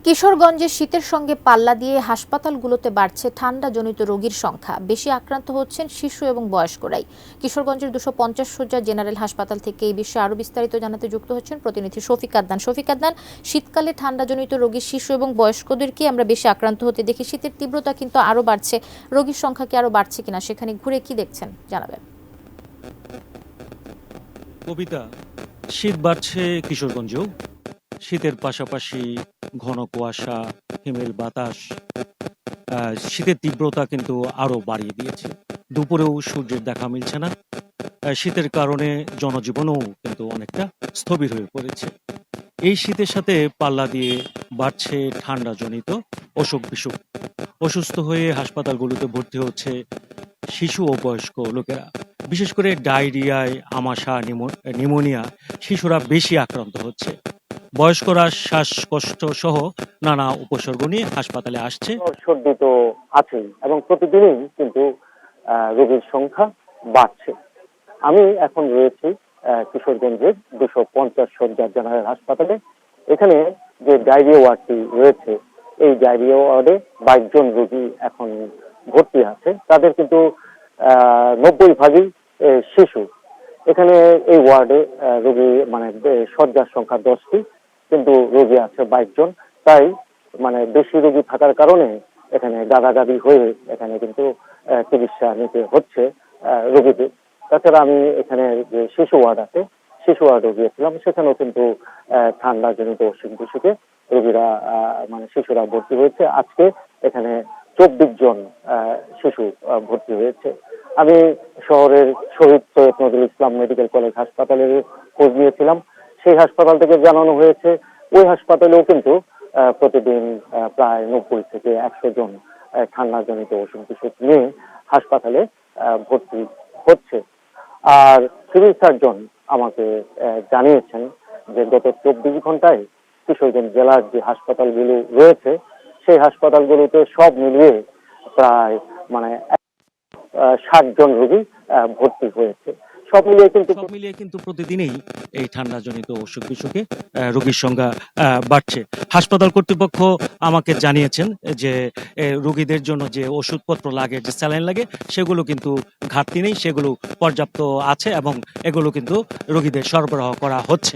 কিশোরগঞ্জে শীতের সঙ্গে পাল্লা দিয়ে হাসপাতালগুলোতে বাড়ছে ঠান্ডাজনিত রোগীর সংখ্যা। বেশি আক্রান্ত হচ্ছেন শিশু এবং বয়স্করাই। কিশোরগঞ্জের 250 শয্যা জেনারেল হাসপাতাল থেকে এই বিষয়ে আরও বিস্তারিত জানাতে যুক্ত হচ্ছেন প্রতিনিধি শফিক আদনান। শফিক আদনান, শীতকালে ঠান্ডাজনিত রোগী শিশু এবং বয়স্কদেরকে আমরা বেশি আক্রান্ত হতে দেখি। শীতের তীব্রতা কিন্তু আরও বাড়ছে, রোগীর সংখ্যা কি আরও বাড়ছে কিনা সেখানে ঘুরে কি দেখছেন জানাবেন। কবিতা, শীত বাড়ছে কিশোরগঞ্জেও। শীতের পাশাপাশি ঘন কুয়াশা, হিমেল বাতাস শীতের তীব্রতা কিন্তু আরো বাড়িয়ে দিয়েছে। দুপুরেও সূর্যের দেখা মিলছে না। শীতের কারণে জনজীবনও কিন্তু অনেকটা স্থবির হয়ে পড়েছে। এই শীতের সাথে পাল্লা দিয়ে বাড়ছে ঠান্ডাজনিত অসুখ বিসুখ। অসুস্থ হয়ে হাসপাতালগুলোতে ভর্তি হচ্ছে শিশু ও বয়স্ক লোকেরা। বিশেষ করে ডায়রিয়ায়, আমাশা, নিউমোনিয়া শিশুরা বেশি আক্রান্ত হচ্ছে। বয়স্করা শ্বাসকষ্ট সহ নানা উপসর্গ নিয়ে হাসপাতালে আসছে। সর্দি তো আছেই এবং প্রতিদিনই কিন্তু রোগীর সংখ্যা বাড়ছে। আমি এখন রয়েছি কিশোরগঞ্জের 250 শয্যার জেনারেল হাসপাতালে। এখানে যে ডায়রিয়া ওয়ার্ডটি রয়েছে, এই ডায়রিয়া ওয়ার্ডে 22 জন রোগী এখন ভর্তি আছে। তাদের কিন্তু 90% শিশু। এখানে এই ওয়ার্ডে রোগী মানে শয্যার সংখ্যা 10টি, কিন্তু রোগী আছে 22 জন। তাই মানে বেশি রোগী থাকার কারণে এখানে গাদাগাদি হয়ে এখানে কিন্তু চিকিৎসা নিতে হচ্ছে রোগীদের। তাছাড়া আমি এখানে যে শিশু ওয়ার্ড আছে, শিশু ওয়ার্ডও গিয়েছিলাম। সেখানেও কিন্তু ঠান্ডাজনিত অসুখ বিসুখে রোগীরা মানে শিশুরা ভর্তি হয়েছে। আজকে এখানে 24 জন শিশু ভর্তি হয়েছে। আমি শহরের শহীদ সৈয়দ নজরুল ইসলাম মেডিকেল কলেজ হাসপাতালের খোঁজ নিয়েছিলাম। সেই হাসপাতাল থেকে জানানো হয়েছে ওই হাসপাতালেও কিন্তু প্রতিদিন প্রায় 90 থেকে 100 জন ঠান্ডাজনিত অসুখ বিসুখ নিয়ে হাসপাতালে ভর্তি হচ্ছে। আর সিভিল সার্জন আমাকে জানিয়েছেন যে গত 24 ঘন্টায় কিশোরগঞ্জ জেলার যে হাসপাতালগুলো রয়েছে, সেই হাসপাতালগুলোতে সব মিলিয়ে প্রায় মানে 60 জন রোগী ভর্তি হয়েছে। সব মিলিয়ে কিন্তু প্রতিদিনই এই ঠান্ডাজনিত অসুখ বিসুখে রোগীর সংখ্যা বাড়ছে। হাসপাতাল কর্তৃপক্ষ আমাকে জানিয়েছেন যে রোগীদের জন্য যে ওষুধপত্র লাগে, যে স্যালাইন লাগে, সেগুলো কিন্তু ঘাটতি নেই, সেগুলো পর্যাপ্ত আছে এবং এগুলো কিন্তু রোগীদের সরবরাহ করা হচ্ছে।